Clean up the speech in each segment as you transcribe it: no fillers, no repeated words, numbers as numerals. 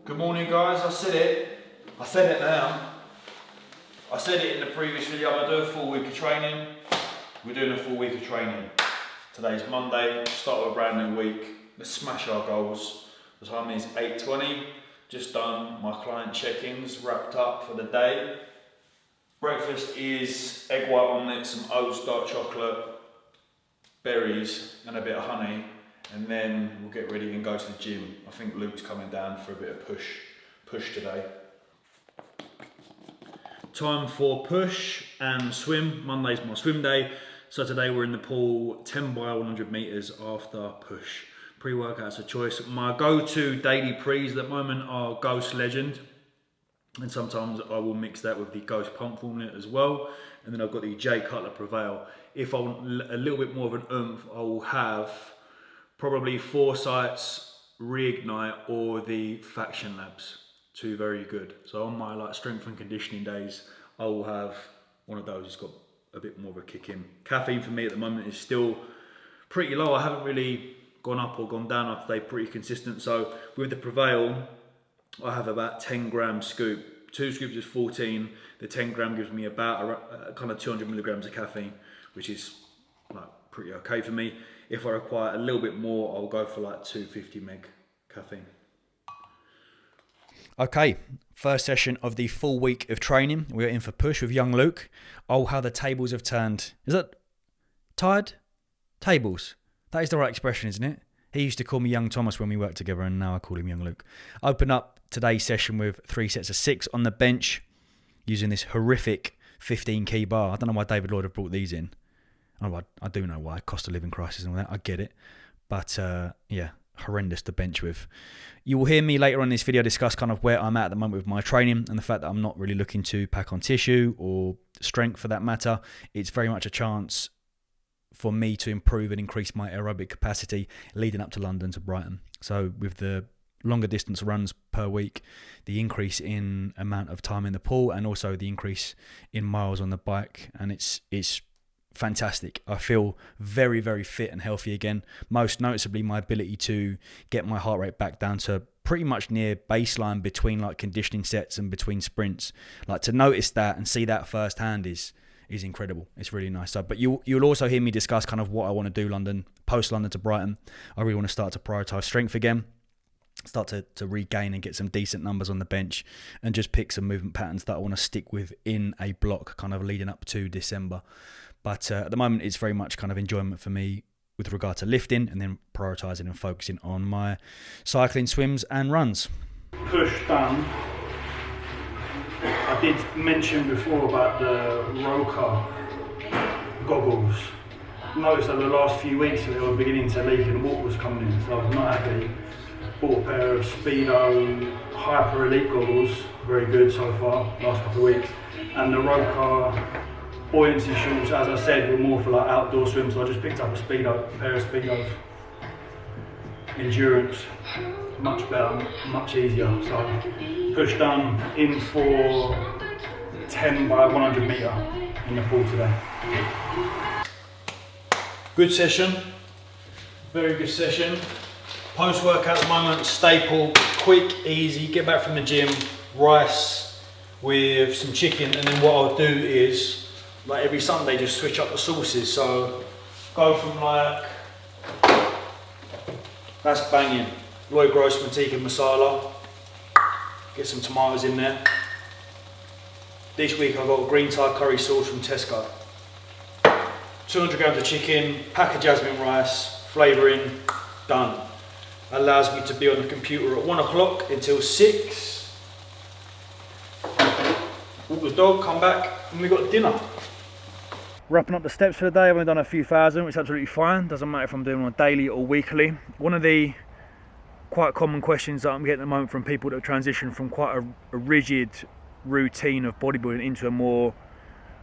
Good morning guys, I said it now. I said it in the previous video, I'm gonna do a full week of training. We're doing a full week of training. Today's Monday, start of a brand new week. Let's smash our goals. The time is 8:20. Just done my client check-ins, wrapped up for the day. Breakfast is egg white omelette, some oats, dark chocolate, berries and a bit of honey. And then we'll get ready and go to the gym. I think Luke's coming down for a bit of push today. Time for push and swim. Monday's my swim day. So today we're in the pool 10 by 100 meters after push. Pre-workout's a choice. My go-to daily pre's at the moment are Ghost Legend. And sometimes I will mix that with the Ghost Pump formula as well. And then I've got the J Cutler Prevail. If I want a little bit more of an oomph, I will have probably Foresight's Reignite or the Faction Labs. Two very good. So on my strength and conditioning days, I will have one of those. It's got a bit more of a kick in. Caffeine for me at the moment is still pretty low. I haven't really gone up or gone down. I've stayed pretty consistent. So with the Prevail, I have about 10 gram scoop. 2 scoops is 14. The 10 gram gives me about kind of 200 milligrams of caffeine, which is pretty okay for me. If I require a little bit more, I'll go for 250 meg caffeine. Okay, first session of the full week of training. We're in for push with young Luke. Oh, how the tables have turned. Is that tired? Tables. That is the right expression, isn't it? He used to call me Young Thomas when we worked together, and now I call him Young Luke. Open up today's session with 3 sets of 6 on the bench using this horrific 15 key bar. I don't know why David Lloyd have brought these in. Oh, I do know why, cost of living crisis and all that, I get it. But yeah, horrendous to bench with. You will hear me later on in this video discuss kind of where I'm at the moment with my training and the fact that I'm not really looking to pack on tissue or strength for that matter. It's very much a chance for me to improve and increase my aerobic capacity leading up to London to Brighton. So with the longer distance runs per week, the increase in amount of time in the pool and also the increase in miles on the bike, and it's fantastic. I feel very, very fit and healthy again. Most noticeably, my ability to get my heart rate back down to pretty much near baseline between conditioning sets and between sprints. To notice that and see that firsthand is incredible. It's really nice. So, but you'll also hear me discuss kind of what I want to do post London to Brighton. I really want to start to prioritise strength again. Start to regain and get some decent numbers on the bench and just pick some movement patterns that I want to stick with in a block kind of leading up to December. But at the moment, it's very much kind of enjoyment for me with regard to lifting and then prioritising and focusing on my cycling, swims and runs. Push done. I did mention before about the Roka goggles. Noticed over the last few weeks that they were beginning to leak and water was coming in, so I was not happy. Bought a pair of Speedo Hyper Elite goggles, very good so far, last couple of weeks. And the Roka buoyancy shorts, as I said, were more for outdoor swims, so I just picked up a pair of Speedos. Endurance, much better, much easier. So push done, in for 10 by 100 meter in the pool today. Good session, very good session. Post-workout at the moment, staple, quick, easy, get back from the gym, rice with some chicken, and then what I'll do is every Sunday just switch up the sauces. So go from that's banging, Lloyd Grossman tikka masala, get some tomatoes in there. This week I've got a green Thai curry sauce from Tesco. 200 grams of chicken, pack of jasmine rice, flavouring, done. Allows me to be on the computer at 1 o'clock until 6. Walk the dog, come back, and we've got dinner. Wrapping up the steps for the day. I've only done a few thousand, which is absolutely fine. Doesn't matter if I'm doing it daily or weekly. One of the quite common questions that I'm getting at the moment from people that have transitioned from quite a rigid routine of bodybuilding into a more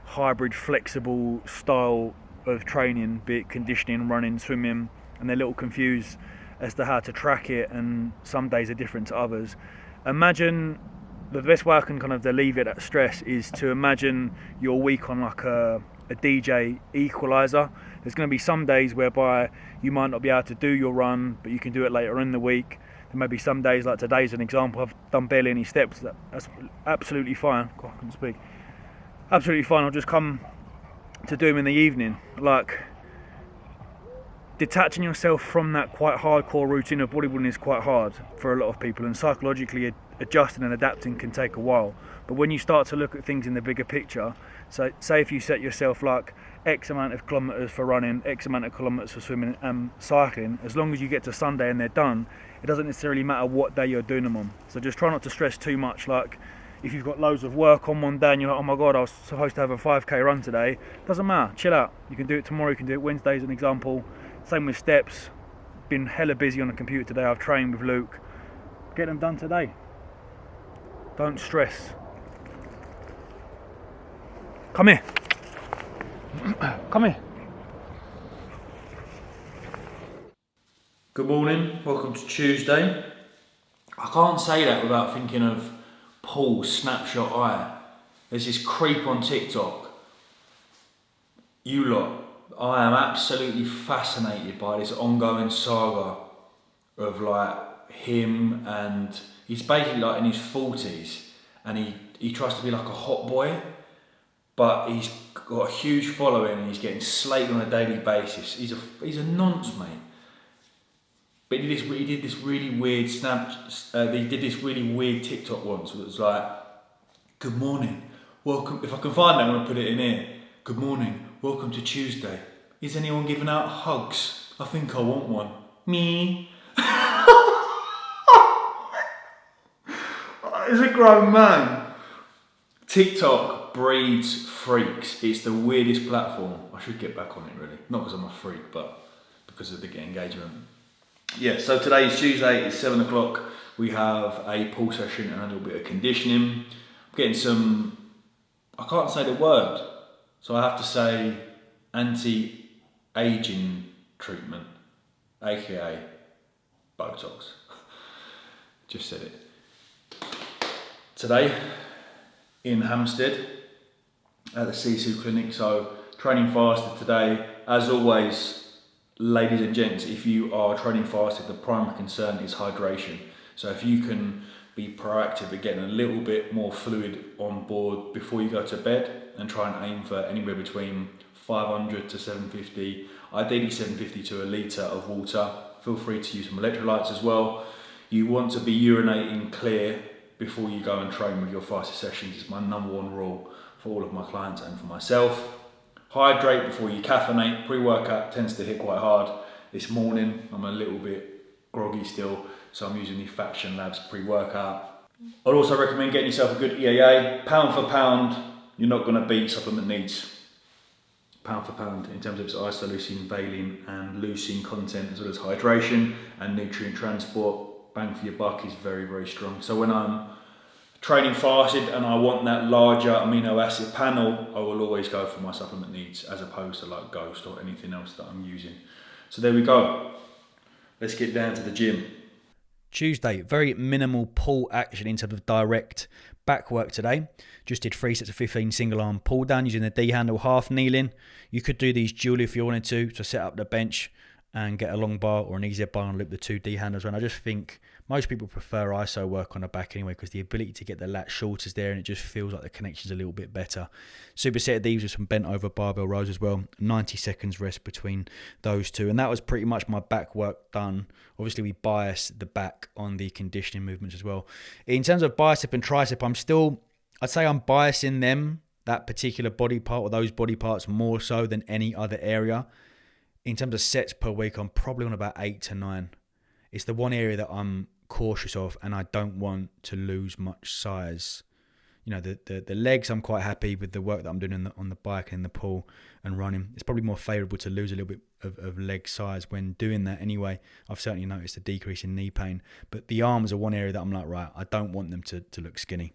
hybrid, flexible style of training, be it conditioning, running, swimming, and they're a little confused as to how to track it, and some days are different to others. Imagine, the best way I can kind of alleviate that stress is to imagine your week on a DJ equalizer. There's going to be some days whereby you might not be able to do your run, but you can do it later in the week. There may be some days, like today's an example, I've done barely any steps. That's absolutely fine. God, I couldn't speak. Absolutely fine. I'll just come to do them in the evening. Like, detaching yourself from that quite hardcore routine of bodybuilding is quite hard for a lot of people, and psychologically adjusting and adapting can take a while. But when you start to look at things in the bigger picture, so say if you set yourself like X amount of kilometres for running, X amount of kilometres for swimming and cycling, as long as you get to Sunday and they're done, it doesn't necessarily matter what day you're doing them on. So just try not to stress too much. Like, if you've got loads of work on one day and you're like, oh my god, I was supposed to have a 5k run today, doesn't matter, chill out. You can do it tomorrow, you can do it Wednesday as an example. Same with steps. Been hella busy on the computer today. I've trained with Luke. Get them done today. Don't stress. Come here. Come here. Good morning, welcome to Tuesday. I can't say that without thinking of Paul's snapshot eye. There's this creep on TikTok. You lot, I am absolutely fascinated by this ongoing saga of like him, and he's basically like in his 40s and he tries to be like a hot boy, but he's got a huge following and he's getting slated on a daily basis. He's a nonce, mate. But he did this really weird TikTok once. It was like, good morning, welcome. If I can find it, I'm gonna put it in here. Good morning, welcome to Tuesday. Is anyone giving out hugs? I think I want one. Me. As a grown man, TikTok breeds freaks. It's the weirdest platform. I should get back on it really. Not because I'm a freak, but because of the engagement. Yeah, so today is Tuesday, it's 7 o'clock. We have a pull session and a little bit of conditioning. I'm getting some, I can't say the word, so I have to say anti-aging treatment, aka Botox. Just said it. Today in Hampstead at the Sisu Clinic, so training fasted today. As always, ladies and gents, if you are training fasted, the primary concern is hydration. So if you can be proactive at getting a little bit more fluid on board before you go to bed and try and aim for anywhere between 500 to 750, ideally 750 to a litre of water. Feel free to use some electrolytes as well. You want to be urinating clear before you go and train with your fasted sessions. It's my number one rule for all of my clients and for myself. Hydrate before you caffeinate. Pre-workout tends to hit quite hard. This morning I'm a little bit groggy still, so I'm using the Faction Labs pre-workout. I'd also recommend getting yourself a good EAA. Pound for pound, you're not going to beat Supplement Needs. Pound for pound in terms of its isoleucine, valine and leucine content, as well as hydration and nutrient transport. Bang for your buck is very, very strong. So when I'm training fasted and I want that larger amino acid panel, I will always go for my Supplement Needs as opposed to like Ghost or anything else that I'm using. So there we go. Let's get down to the gym. Tuesday, very minimal pull action in terms of direct back work today. Just did 3 sets of 15 single arm pull down using the D handle half kneeling. You could do these dually if you wanted to set up the bench and get a long bar or an easier bar and loop the 2 D handles. And I just think most people prefer ISO work on the back anyway, because the ability to get the lat short is there and it just feels like the connection's a little bit better. Superset of these with some bent over barbell rows as well. 90 seconds rest between those two. And that was pretty much my back work done. Obviously we bias the back on the conditioning movements as well. In terms of bicep and tricep, I'd say I'm biasing them, that particular body part or those body parts, more so than any other area. In terms of sets per week, I'm probably on about 8 to 9. It's the one area that I'm cautious of, and I don't want to lose much size. You know, the legs, I'm quite happy with the work that I'm doing on the bike and the pull and running. It's probably more favourable to lose a little bit of leg size when doing that anyway. I've certainly noticed a decrease in knee pain. But the arms are one area that I'm like, right, I don't want them to look skinny.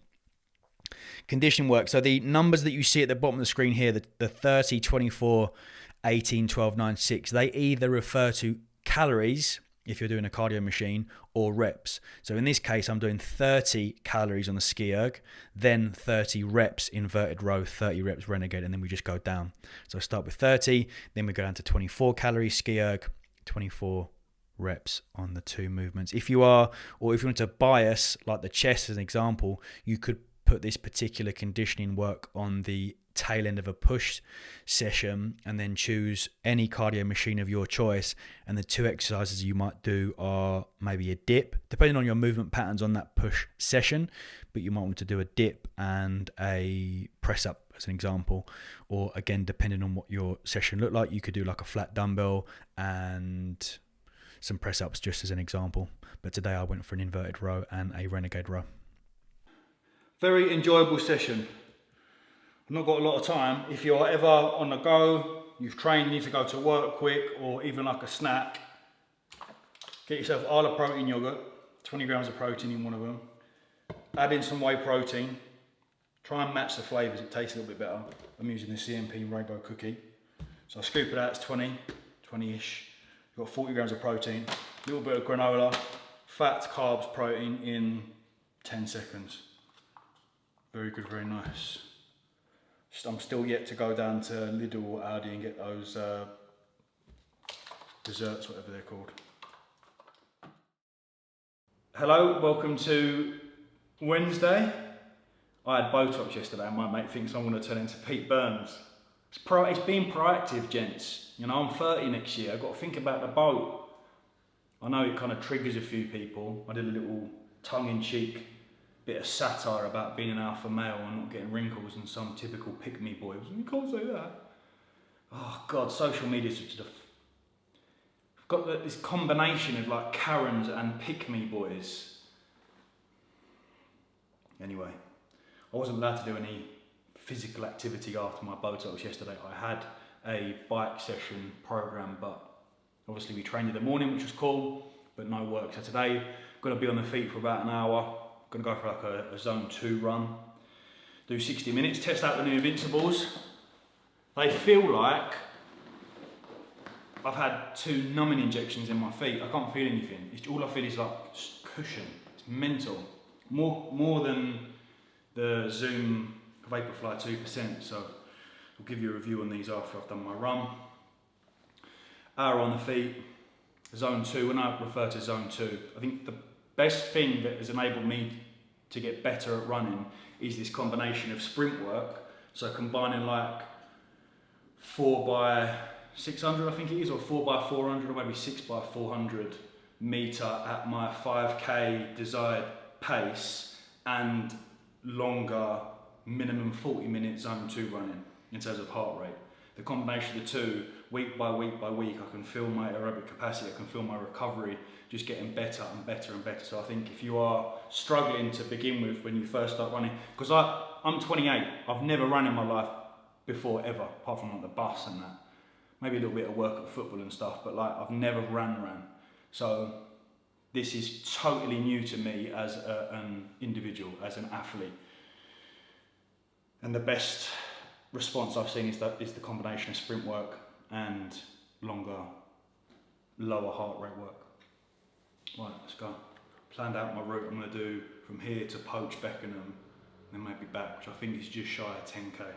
Conditioning work. So the numbers that you see at the bottom of the screen here, the 30, 24, 18, 12, 9, 6, they either refer to calories if you're doing a cardio machine or reps. So in this case, I'm doing 30 calories on the ski erg, then 30 reps inverted row, 30 reps renegade, and then we just go down. So I start with 30, then we go down to 24 calories ski erg, 24 reps on the 2 movements. If you are, or if you want to bias like the chest as an example, you could put this particular conditioning work on the tail end of a push session and then choose any cardio machine of your choice, and the 2 exercises you might do are maybe a dip, depending on your movement patterns on that push session, but you might want to do a dip and a press up as an example, or again depending on what your session looked like, you could do like a flat dumbbell and some press ups just as an example. But today I went for an inverted row and a renegade row. Very enjoyable session. I've not got a lot of time. If you're ever on the go, you've trained, you need to go to work quick, or even like a snack, get yourself Arla protein yogurt, 20 grams of protein in one of them. Add in some whey protein. Try and match the flavours, it tastes a little bit better. I'm using the CMP Rainbow Cookie. So I scoop it out, it's 20-ish. You've got 40 grams of protein, a little bit of granola, fats, carbs, protein in 10 seconds. Very good, very nice. I'm still yet to go down to Lidl or Aldi and get those desserts, whatever they're called. Hello, welcome to Wednesday. I had Botox yesterday and my mate thinks I'm going to turn into Pete Burns. It's being proactive, gents. You know, I'm 30 next year, I've got to think about the boat. I know it kind of triggers a few people. I did a little tongue-in-cheek bit of satire about being an alpha male and not getting wrinkles and some typical pick-me boy. You can't say that. Oh God, social media's just got this combination of like Karens and pick-me boys. Anyway, I wasn't allowed to do any physical activity after my Botox yesterday. I had a bike session program, but obviously we trained in the morning, which was cool, but no work. So today, going to be on the feet for about an hour. Going to go for like a zone 2 run, do 60 minutes, test out the new Invincibles. They feel like I've had 2 numbing injections in my feet. I can't feel anything. All I feel is like cushion. It's mental. More than the Zoom Vaporfly 2%. So I'll give you a review on these after I've done my run. Hour on the feet, zone 2. When I refer to zone 2, I think the best thing that has enabled me to get better at running is this combination of sprint work. So combining like 4x600, I think it is, or 4x400, or maybe 6x400 meter at my 5k desired pace, and longer minimum 40-minute zone 2 running in terms of heart rate. The combination of the two, week by week by week, I can feel my aerobic capacity, I can feel my recovery just getting better and better and better. So I think if you are struggling to begin with when you first start running, because I'm 28, I've never run in my life before ever, apart from like the bus and that. Maybe a little bit of work at football and stuff, but like I've never ran. So this is totally new to me as an individual, as an athlete. And the best response I've seen is the combination of sprint work and longer, lower heart rate work. Right, let's go. Planned out my route. I'm going to do from here to Poach Beckenham, then maybe back, which I think is just shy of 10k.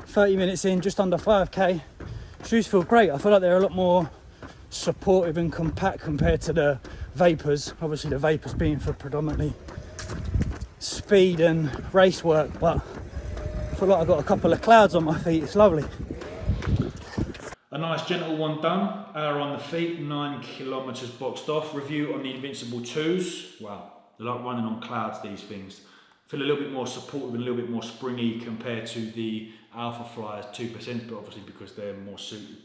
30 minutes in, just under 5k. Shoes feel great. I feel like they're a lot more supportive and compact compared to the Vapors. Obviously the Vapors being for predominantly speed and race work, but I feel like I've got a couple of clouds on my feet. It's lovely. A nice gentle one done. Hour on the feet, 9 kilometers boxed off. Review on the Invincible 2s. Wow, they're like running on clouds, these things. Feel a little bit more supportive and a little bit more springy compared to the Alpha Flyers 2%, but obviously because they're more suited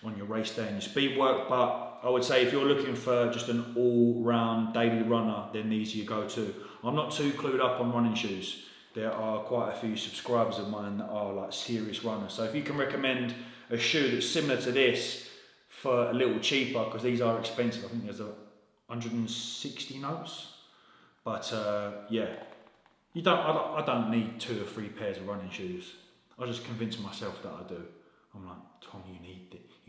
on your race day and your speed work. But I would say if you're looking for just an all-round daily runner, then these are your go-to. I'm not too clued up on running shoes. There are quite a few subscribers of mine that are like serious runners. So if you can recommend a shoe that's similar to this for a little cheaper, because these are expensive. I think there's 160 notes. But yeah, I don't need 2 or 3 pairs of running shoes. I just convince myself that I do. I'm like, Tom, you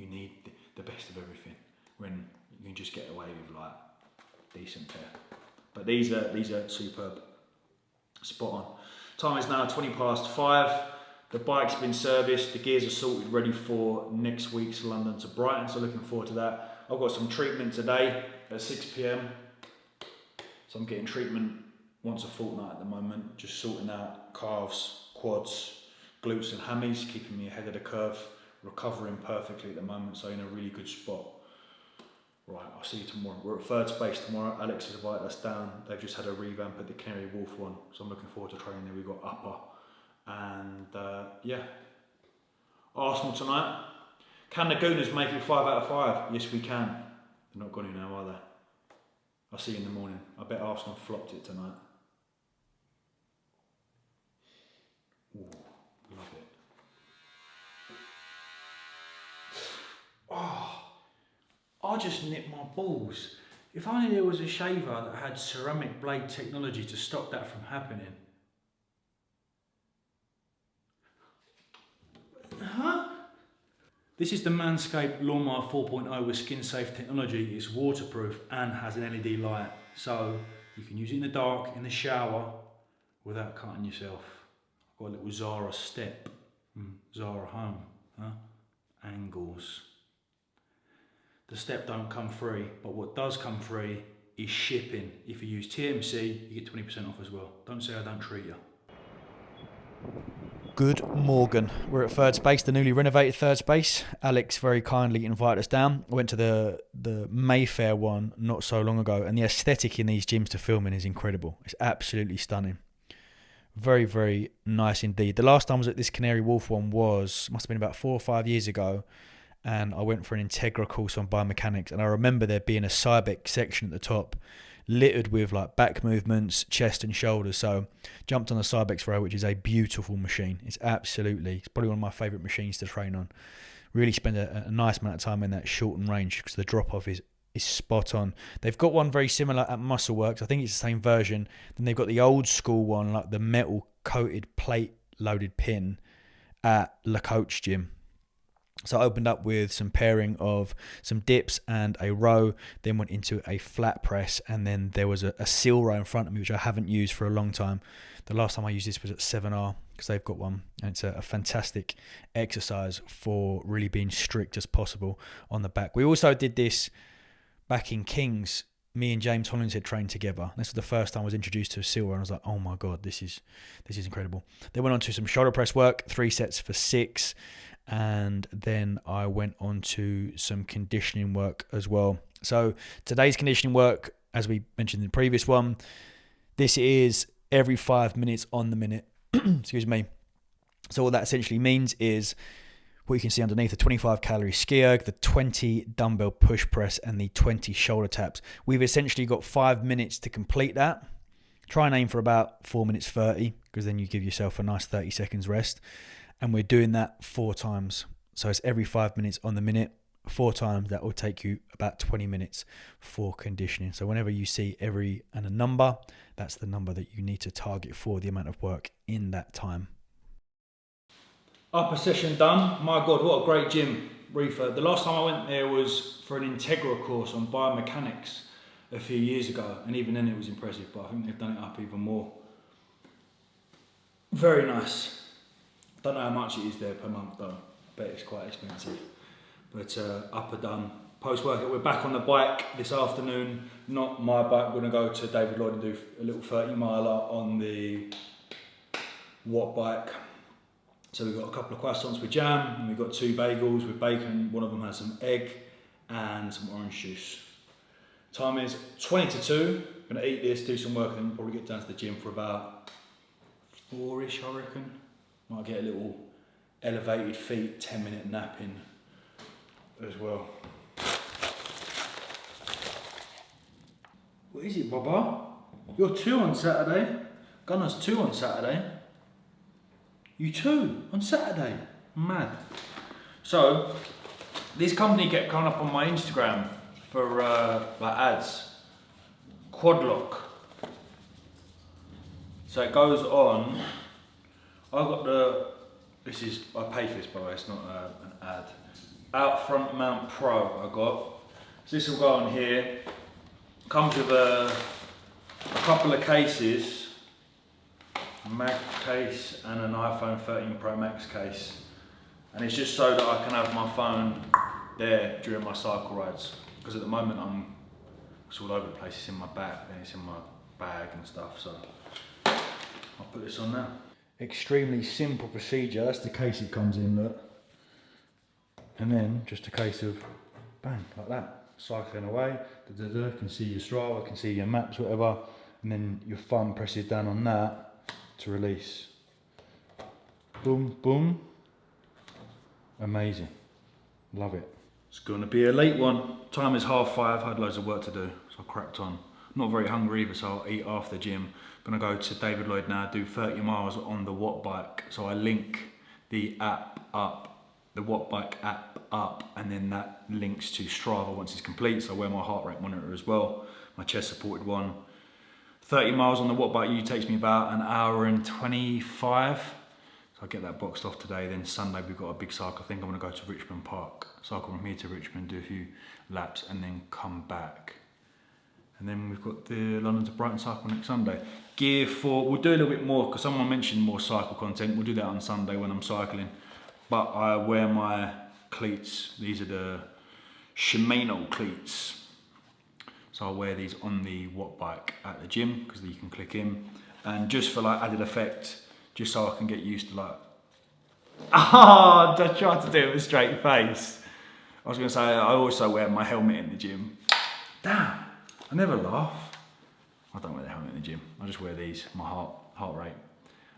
need the best of everything, when you can just get away with like decent pair. But these are superb. Spot on. Time is now 5:20. The bike's been serviced, the gears are sorted, ready for next week's London to Brighton, so looking forward to that. I've got some treatment today at 6 PM. So I'm getting treatment once a fortnight at the moment, just sorting out calves, quads, glutes and hammies, keeping me ahead of the curve, recovering perfectly at the moment, so in a really good spot. Right, I'll see you tomorrow. We're at Third Space tomorrow. Alex has invited us down. They've just had a revamp at the Canary Wharf one, so I'm looking forward to training there. We've got upper and yeah. Arsenal tonight. Can the Gooners make it 5 out of 5? Yes, we can. They're not going to now, are they? I'll see you in the morning. I bet Arsenal flopped it tonight. Ooh, love it. Oh. I just nipped my balls. If only there was a shaver that had ceramic blade technology to stop that from happening. Huh? This is the Manscaped Lawnmower 4.0 with skin safe technology. It's waterproof and has an LED light. So you can use it in the dark, in the shower, without cutting yourself. I've got a little Zara step. Zara home. Huh? Angles. The step don't come free, but what does come free is shipping. If you use TMC, you get 20% off as well. Don't say I don't treat you. Good morning. We're at Third Space, the newly renovated Third Space. Alex very kindly invited us down. I went to the Mayfair one not so long ago, and the aesthetic in these gyms to film in is incredible. It's absolutely stunning. Very, very nice indeed. The last time I was at this Canary Wharf one must have been about 4 or 5 years ago. And I went for an Integra course on biomechanics, and I remember there being a Cybex section at the top littered with like back movements, chest and shoulders. So jumped on the Cybex row, which is a beautiful machine. It's probably one of my favourite machines to train on. Really spend a nice amount of time in that shortened range because the drop off is spot on. They've got one very similar at Muscleworks. I think it's the same version. Then they've got the old school one, like the metal coated plate loaded pin at La Coach Gym. So I opened up with some pairing of some dips and a row, then went into a flat press, and then there was a seal row in front of me, which I haven't used for a long time. The last time I used this was at 7R, because they've got one, and it's a fantastic exercise for really being strict as possible on the back. We also did this back in Kings. Me and James Hollins had trained together. This was the first time I was introduced to a seal row, and I was like, oh my God, this is incredible. Then went on to some shoulder press work, 3 sets for 6. And then I went on to some conditioning work as well. So today's conditioning work, as we mentioned in the previous one, this is every 5 minutes on the minute. Excuse me. So what that essentially means is what you can see underneath: the 25 calorie ski erg, the 20 dumbbell push press, and the 20 shoulder taps. We've essentially got 5 minutes to complete that. Try and aim for about 4 minutes 30, because then you give yourself a nice 30 seconds rest. And we're doing that 4 times. So it's every 5 minutes on the minute, 4 times. That will take you about 20 minutes for conditioning. So whenever you see every and a number, that's the number that you need to target for the amount of work in that time. Upper session done. My God, what a great gym, Reefer. The last time I went there was for an Integra course on biomechanics a few years ago. And even then it was impressive, but I think they've done it up even more. Very nice. Don't know how much it is there per month though. I bet it's quite expensive. But upper done. Post-workout, we're back on the bike this afternoon. Not my bike, we're gonna go to David Lloyd and do a little 30 miler on the Watt bike. So we've got a couple of croissants with jam, and we've got 2 bagels with bacon. One of them has some egg and some orange juice. Time is 20 to 2. I'm gonna eat this, do some work, and then we'll probably get down to the gym for about 4-ish, I reckon. Might get a little elevated feet 10-minute nap in as well. What is it, Baba? You're 2 on Saturday. Gunner's 2 on Saturday. You 2 on Saturday. Mad. So, this company kept coming up on my Instagram for like ads. QuadLock. So it goes on. I've got I pay for this by the way, it's not an ad. Out front mount pro I got. So this will go on here. Comes with a couple of cases mag case and an iPhone 13 Pro Max case. And it's just so that I can have my phone there during my cycle rides. Because at the moment it's all over the place. It's in my back, then it's in my bag and stuff. So I'll put this on now. Extremely simple procedure. That's the case it comes in, look. And then just a case of bang, like that. Cycling away, can see your Strava, can see your maps, whatever. And then your thumb presses down on that to release. Boom, boom. Amazing. Love it. It's gonna be a late one. Time is 5:30. I had loads of work to do, so I cracked on. Not very hungry either, so I'll eat after the gym. Gonna go to David Lloyd now, do 30 miles on the Watt bike. So I link the app up, the Watt bike app up, and then that links to Strava once it's complete. So I wear my heart rate monitor as well, my chest supported one. 30 miles on the Watt bike usually takes me about an hour and 25. So I'll get that boxed off today. Then Sunday we've got a big cycle. I think I'm gonna go to Richmond Park, cycle from here to Richmond, do a few laps and then come back. And then we've got the London to Brighton cycle next Sunday. Gear for, we'll do a little bit more because someone mentioned more cycle content. We'll do that on Sunday when I'm cycling. But I wear my cleats. These are the Shimano cleats. So I'll wear these on the Watt bike at the gym because you can click in. And just for like added effect, just so I can get used to like, I tried to do it with a straight face. I was gonna say, I also wear my helmet in the gym. Damn, I never laugh. I don't wear the helmet in the gym. I just wear these, my heart rate.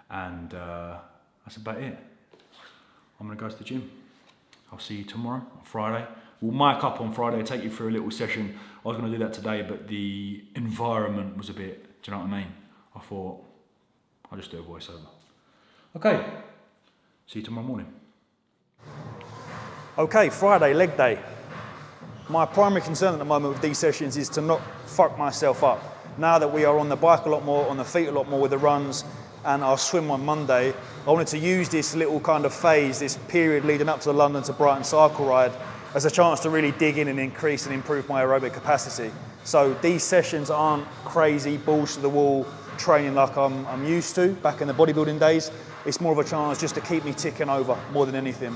And that's about it. I'm gonna go to the gym. I'll see you tomorrow, on Friday. We'll mic up on Friday, take you through a little session. I was gonna do that today, but the environment was a bit, do you know what I mean? I thought, I'll just do a voiceover. Okay, see you tomorrow morning. Okay, Friday, leg day. My primary concern at the moment with these sessions is to not fuck myself up. Now that we are on the bike a lot more, on the feet a lot more with the runs, and I'll swim on Monday, I wanted to use this little kind of phase, this period leading up to the London to Brighton cycle ride, as a chance to really dig in and increase and improve my aerobic capacity. So these sessions aren't crazy, balls to the wall training like I'm used to back in the bodybuilding days. It's more of a chance just to keep me ticking over more than anything.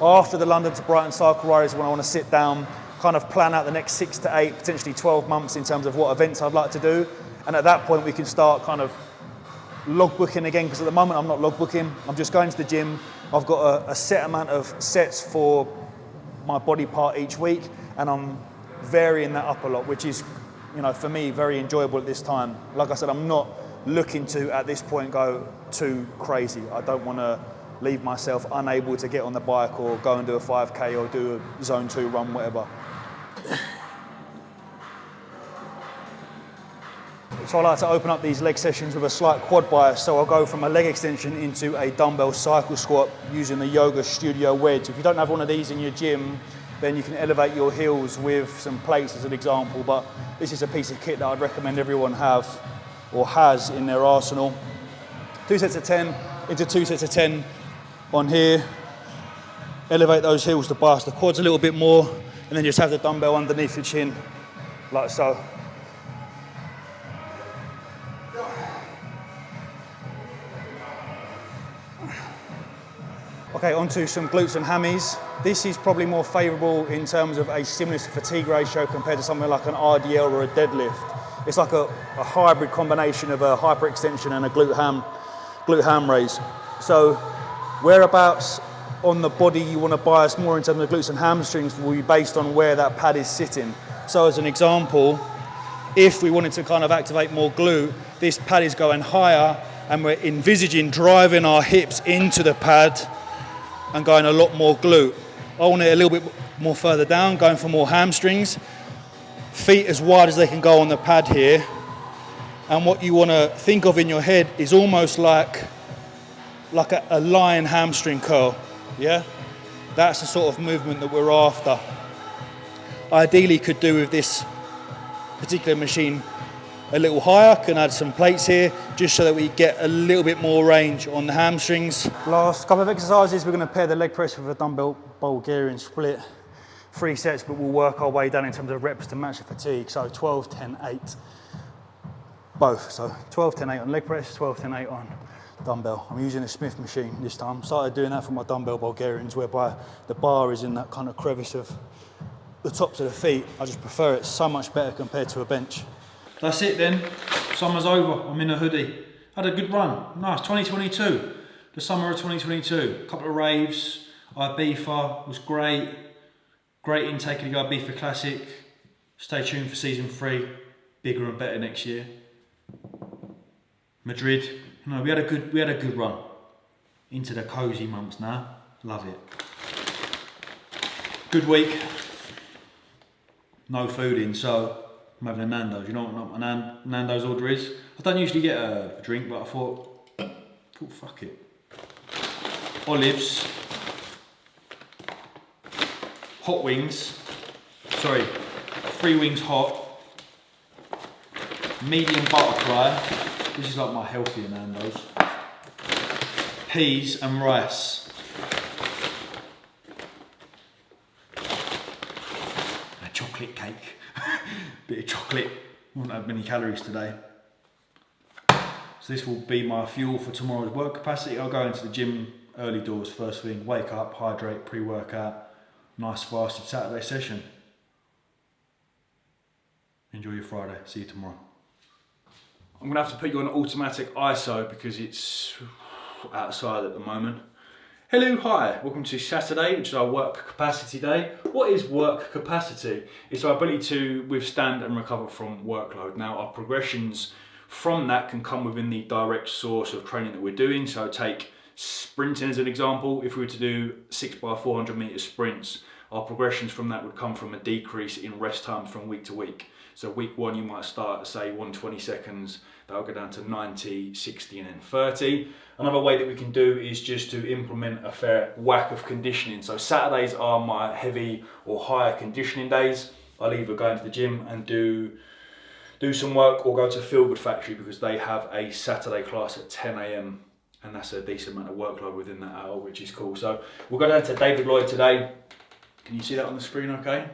After the London to Brighton cycle ride is when I want to sit down, kind of plan out the next 6 to 8, potentially 12 months in terms of what events I'd like to do. And at that point we can start kind of logbooking again, because at the moment I'm not logbooking. I'm just going to the gym. I've got a set amount of sets for my body part each week, and I'm varying that up a lot, which is, you know, for me, very enjoyable at this time. Like I said, I'm not looking to, at this point, go too crazy. I don't want to leave myself unable to get on the bike or go and do a 5K or do a zone 2 run, whatever. So I like to open up these leg sessions with a slight quad bias. So I'll go from a leg extension into a dumbbell cycle squat using the Yoga Studio wedge. If you don't have one of these in your gym, then you can elevate your heels with some plates as an example. But this is a piece of kit that I'd recommend everyone have or has in their arsenal. 2 sets of 10 into 2 sets of 10 on here. Elevate those heels to bias the quads a little bit more, and then just have the dumbbell underneath your chin, like so. Okay, onto some glutes and hammies. This is probably more favourable in terms of a stimulus to fatigue ratio compared to something like an RDL or a deadlift. It's like a hybrid combination of a hyperextension and a glute ham raise. So whereabouts on the body you want to bias more in terms of glutes and hamstrings will be based on where that pad is sitting. So as an example, if we wanted to kind of activate more glute, this pad is going higher and we're envisaging driving our hips into the pad and going a lot more glute. I want it a little bit more further down, going for more hamstrings. Feet as wide as they can go on the pad here. And what you want to think of in your head is almost like a lion hamstring curl, yeah? That's the sort of movement that we're after. Ideally could do with this particular machine a little higher, can add some plates here, just so that we get a little bit more range on the hamstrings. Last couple of exercises, we're going to pair the leg press with a dumbbell Bulgarian split. 3 sets, but we'll work our way down in terms of reps to match the fatigue. So 12, 10, 8, both. So 12, 10, 8 on leg press, 12, 10, 8 on dumbbell. I'm using a Smith machine this time. Started doing that for my dumbbell Bulgarians, whereby the bar is in that kind of crevice of the tops of the feet. I just prefer it so much better compared to a bench. That's it then. Summer's over. I'm in a hoodie. Had a good run. Nice. 2022. The summer of 2022. A couple of raves. Ibiza was great. Great intake of the Ibiza Classic. Stay tuned for season 3. Bigger and better next year. Madrid. You know, we had a good run. Into the cosy months now. Love it. Good week. No food in, so I'm having a Nando's. You know what my Nando's order is? I don't usually get a drink, but I thought fuck it. Olives, hot wings, 3 wings hot, medium butterfly, this is like my healthier Nando's, peas and rice, and a chocolate cake, bit of chocolate, won't have many calories today. So this will be my fuel for tomorrow's work capacity. I'll go into the gym early doors first thing, wake up, hydrate, pre-workout, nice fasted Saturday session. Enjoy your Friday, see you tomorrow. I'm gonna have to put you on automatic ISO because it's outside at the moment. Hello, hi, welcome to Saturday, which is our work capacity day. What is work capacity? It's our ability to withstand and recover from workload. Now, our progressions from that can come within the direct source of training that we're doing. So take sprinting as an example. If we were to do 6x400 meter sprints, our progressions from that would come from a decrease in rest times from week to week. So week 1, you might start at say 120 seconds, that'll go down to 90, 60 and then 30. Another way that we can do is just to implement a fair whack of conditioning. So Saturdays are my heavy or higher conditioning days. I'll either go into the gym and do some work or go to Feel Good Factory because they have a Saturday class at 10 AM and that's a decent amount of workload within that hour, which is cool. So we'll go down to David Lloyd today. Can you see that on the screen okay?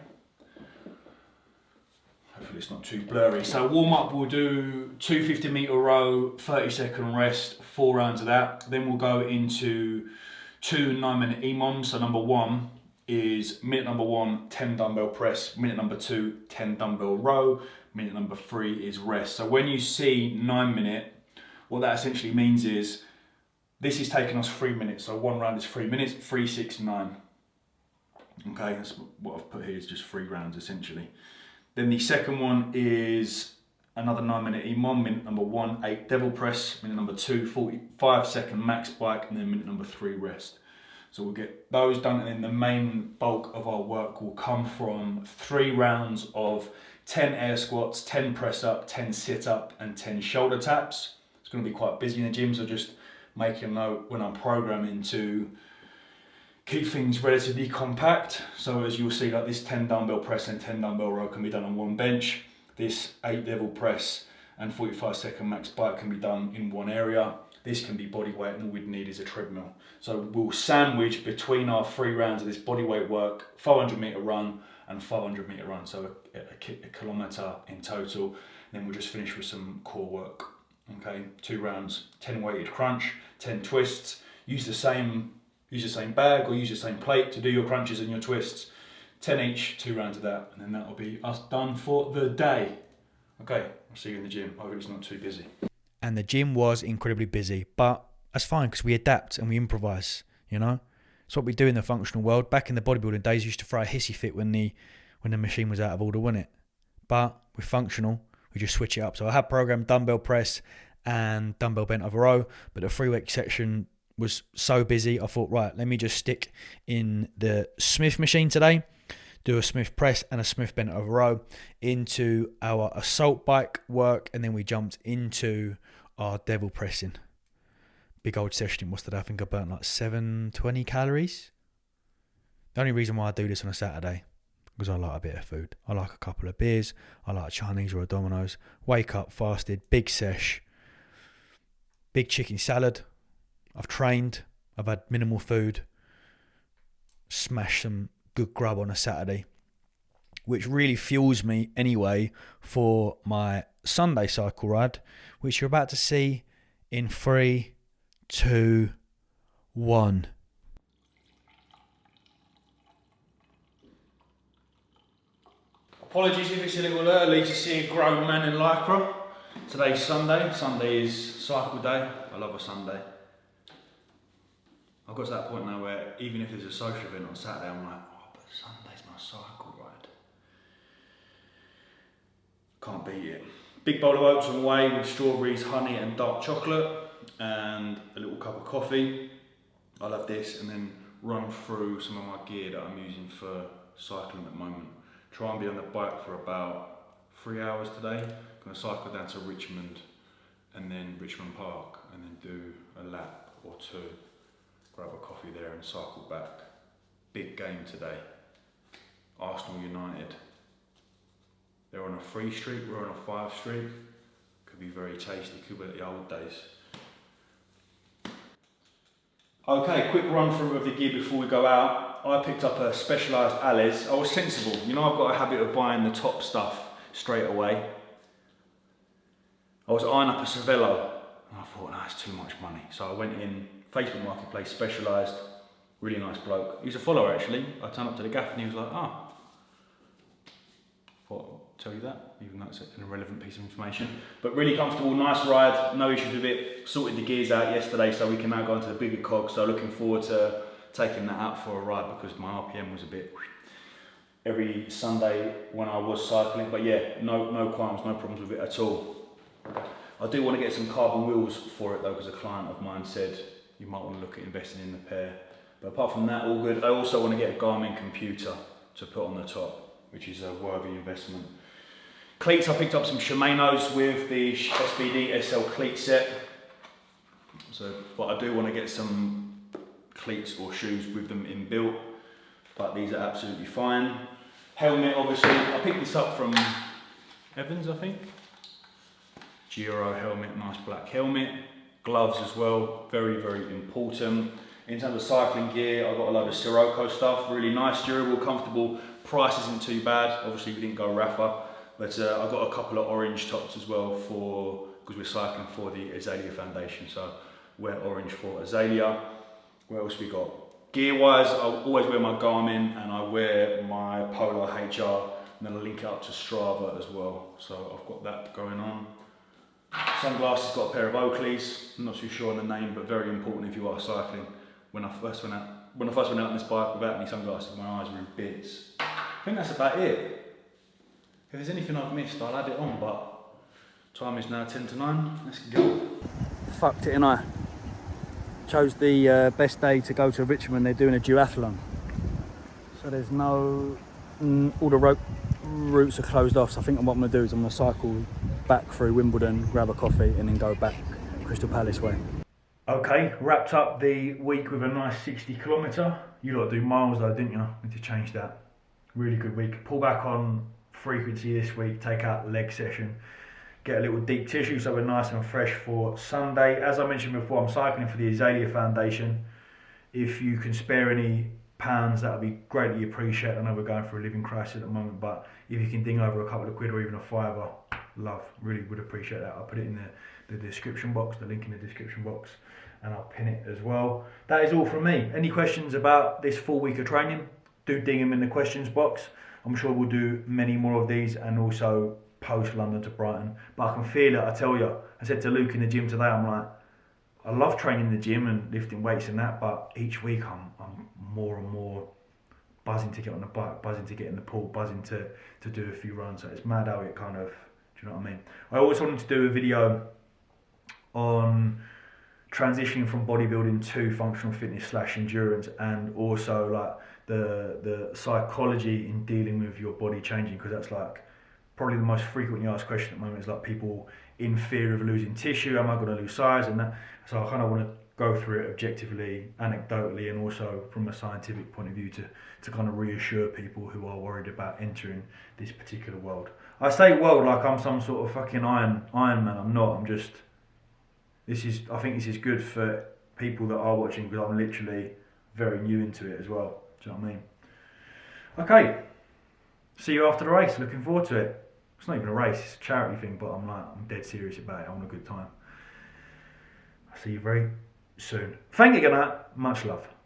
Hopefully it's not too blurry. So warm up, we'll do 250 meter row, 30-second rest, 4 rounds of that. Then we'll go into 2 9-minute EMOMs. So number 1 is minute number 1, 10 dumbbell press. Minute number 2, 10 dumbbell row. Minute number 3 is rest. So when you see 9 minute, what that essentially means is this is taking us 3 minutes. So 1 round is 3 minutes, 3, 6, 9. Okay, that's what I've put here is just 3 rounds essentially. Then the second one is another 9-minute EMOM, minute number 1, 8 devil press, minute number 2, 45-second max bike, and then minute number 3 rest. So we'll get those done, and then the main bulk of our work will come from 3 rounds of 10 air squats, 10 press up, 10 sit up, and 10 shoulder taps. It's going to be quite busy in the gym, so just make a note when I'm programming to keep things relatively compact. So as you'll see, like this 10 dumbbell press and 10 dumbbell row can be done on 1 bench. This 8 devil press and 45-second max bike can be done in 1 area. This can be body weight, and all we'd need is a treadmill. So we'll sandwich between our 3 rounds of this body weight work, 400 meter run and 500 meter run. So a kilometer in total. Then we'll just finish with some core work. Okay, 2 rounds, 10 weighted crunch, 10 twists. Use the same bag or use the same plate to do your crunches and your twists. 10 each, 2 rounds of that, and then that'll be us done for the day. Okay, I'll see you in the gym. I hope it's not too busy. And the gym was incredibly busy, but that's fine because we adapt and we improvise, you know? It's what we do in the functional world. Back in the bodybuilding days, you used to throw a hissy fit when the machine was out of order, wasn't it? But with functional, we just switch it up. So I had programmed dumbbell press and dumbbell bent over row, but the 3-week section was so busy, I thought, right, let me just stick in the Smith machine today, do a Smith press and a Smith bent over row into our assault bike work, and then we jumped into our devil pressing. Big old session. What's that? I think I burnt like 720 calories. The only reason why I do this on a Saturday, because I like a bit of food. I like a couple of beers. I like Chinese or a Domino's. Wake up, fasted, big sesh, big chicken salad. I've trained, I've had minimal food, smash some good grub on a Saturday, which really fuels me anyway for my Sunday cycle ride, which you're about to see in 3, 2, 1. Apologies if it's a little early to see a grown man in Lycra. Today's Sunday. Sunday is cycle day. I love a Sunday. I've got to that point now where even if there's a social event on Saturday, I'm like, oh, but Sunday's my cycle ride. Can't beat it. Big bowl of oats and whey with strawberries, honey and dark chocolate, and a little cup of coffee. I'll have this and then run through some of my gear that I'm using for cycling at the moment. Try and be on the bike for about 3 hours today. I'm going to cycle down to Richmond and then Richmond Park and then do a lap or two. Grab a coffee there and cycle back. Big game today. Arsenal United. They're on a 3 streak, we're on a 5 streak. Could be very tasty, could be like the old days. Okay, quick run through of the gear before we go out. I picked up a Specialized Alice. I was sensible. You know, I've got a habit of buying the top stuff straight away. I was eyeing up a Cervelo and I thought, no, it's too much money. So I went in Facebook Marketplace, Specialized, really nice bloke. He's a follower actually. I turned up to the gaff and he was like, ah. Thought I'll tell you that, even though it's an irrelevant piece of information. But really comfortable, nice ride, no issues with it. Sorted the gears out yesterday so we can now go into the bigger cog. So looking forward to taking that out for a ride because my RPM was a bit every Sunday when I was cycling. But yeah, no qualms, no problems with it at all. I do want to get some carbon wheels for it though, because a client of mine said you might want to look at investing in the pair. But apart from that, all good. I also want to get a Garmin computer to put on the top, which is a worthy investment. Cleats, I picked up some Shimano's with the SBD SL cleat set. But I do want to get some cleats or shoes with them inbuilt, but these are absolutely fine. Helmet, obviously, I picked this up from Evans, I think. Giro helmet, nice black helmet. Gloves as well, very, very important. In terms of cycling gear, I've got a load of Sirocco stuff, really nice, durable, comfortable. Price isn't too bad. Obviously, we didn't go Rafa, but I've got a couple of orange tops as well because we're cycling for the Azalea Foundation. So wear orange for Azalea. What else we got? Gear-wise, I always wear my Garmin and I wear my Polar HR, and then I link it up to Strava as well. So I've got that going on. Sunglasses, got a pair of Oakleys. I'm not too sure on the name, but very important if you are cycling. When I first went out on this bike without any sunglasses, my eyes were in bits. I think that's about it. If there's anything I've missed, I'll add it on, but time is now 10 to 9. Let's go. Fucked it, and I chose the best day to go to Richmond. They're doing a duathlon, so there's no all the routes are closed off. So I think what I'm going to do is I'm going to cycle back through Wimbledon, grab a coffee and then go back Crystal Palace way. Okay, wrapped up the week with a nice 60 kilometre. You lot do miles though, didn't you? Need to change that. Really good week. Pull back on frequency this week, take out the leg session. Get a little deep tissue so we're nice and fresh for Sunday. As I mentioned before, I'm cycling for the Azalea Foundation. If you can spare any pounds, that would be greatly appreciated. I know we're going through a living crisis at the moment, but if you can ding over a couple of quid or even a fiver, love, really would appreciate that. I'll put it in the description box, the link in the description box, and I'll pin it as well. That is all from me. Any questions about this full week of training, do ding them in the questions box. I'm sure we'll do many more of these and also post London to Brighton, but I can feel it. I tell you, I said to Luke in the gym today, I'm like, I love training in the gym and lifting weights and that, but each week I'm more and more buzzing to get on the bike, buzzing to get in the pool, buzzing to do a few runs. So it's mad how it kind of, do you know what I mean? I always wanted to do a video on transitioning from bodybuilding to functional fitness / endurance, and also like the psychology in dealing with your body changing, because that's like probably the most frequently asked question at the moment. Is like people in fear of losing tissue, am I going to lose size and that. So I kind of want to go through it objectively, anecdotally, and also from a scientific point of view to kind of reassure people who are worried about entering this particular world. I say world like I'm some sort of fucking Iron Man. I'm not. I'm just, I think this is good for people that are watching, because I'm literally very new into it as well. Do you know what I mean? Okay, see you after the race. Looking forward to it. It's not even a race, it's a charity thing, but I'm dead serious about it. I want a good time. I'll see you very soon. Thank you, good night. Much love.